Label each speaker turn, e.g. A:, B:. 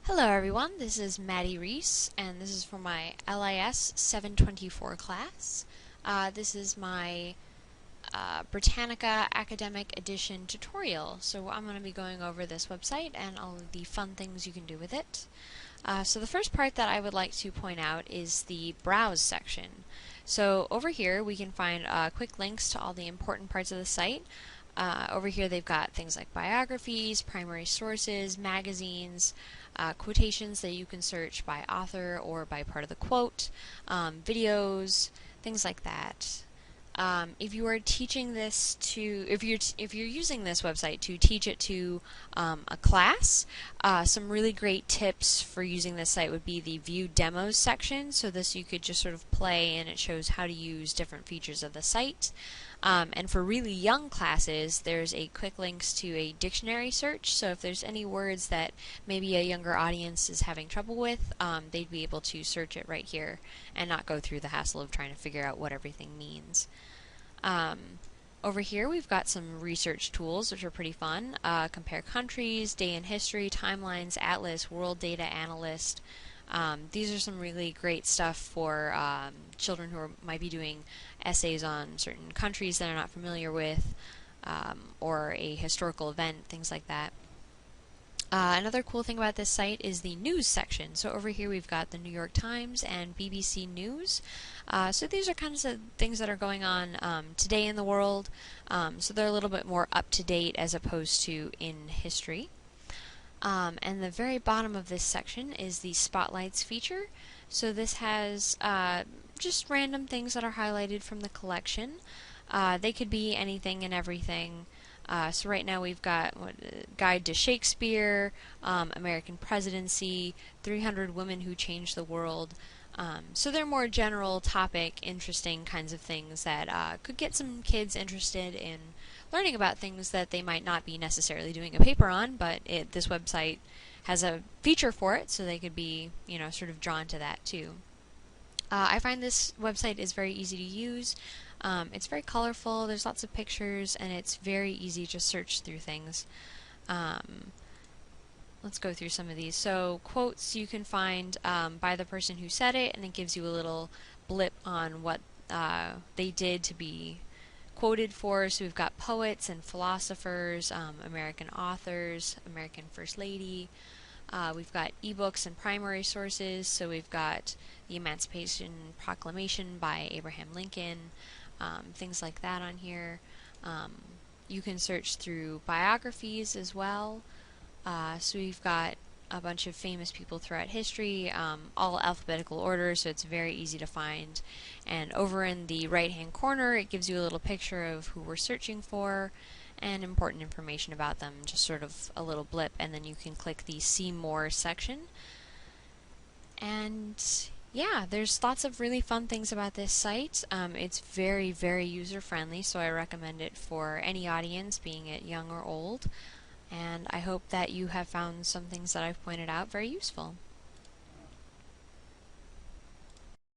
A: Hello everyone, this is Maddie Riehs, and this is for my LIS 724 class. This is my Britanica Academic Edition tutorial, so I'm going to be going over this website and all of the fun things you can do with it. So the first part that I would like to point out is the Browse section. So over here we can find quick links to all the important parts of the site. Over here they've got things like biographies, primary sources, magazines, quotations that you can search by author or by part of the quote, videos, things like that. If you are teaching this to, if you're using this website to teach it to a class, some really great tips for using this site would be the View Demos section. So this you could just sort of play, and it shows how to use different features of the site. And for really young classes, there's a quick links to a dictionary search. So if there's any words that maybe a younger audience is having trouble with, they'd be able to search it right here and not go through the hassle of trying to figure out what everything means. Over here we've got some research tools which are pretty fun. Compare countries, day in history, timelines, atlas, world data analyst. These are some really great stuff for children who might be doing essays on certain countries that they're not familiar with, or a historical event, things like that. Another cool thing about this site is the news section. So over here we've got the New York Times and BBC News. So these are kinds of things that are going on today in the world. So they're a little bit more up to date as opposed to in history. And the very bottom of this section is the Spotlights feature. So this has just random things that are highlighted from the collection. They could be anything and everything. So right now we've got Guide to Shakespeare, American Presidency, 300 Women Who Changed the World. So they're more general topic, interesting kinds of things that could get some kids interested in learning about things that they might not be necessarily doing a paper on, but this website has a feature for it, so they could be, sort of drawn to that too. I find this website is very easy to use. It's very colorful, there's lots of pictures, and it's very easy to search through things. Let's go through some of these. So quotes you can find by the person who said it, and it gives you a little blip on what they did to be quoted for. So we've got poets and philosophers, American authors, American First Lady. We've got ebooks and primary sources. So we've got the Emancipation Proclamation by Abraham Lincoln, things like that on here. You can search through biographies as well. So we've got a bunch of famous people throughout history, all alphabetical order, so it's very easy to find. And over in the right-hand corner, it gives you a little picture of who we're searching for and important information about them, just sort of a little blip, and then you can click the See More section. And yeah, there's lots of really fun things about this site. It's very, very user-friendly, so I recommend it for any audience, being it young or old. And I hope that you have found some things that I've pointed out very useful.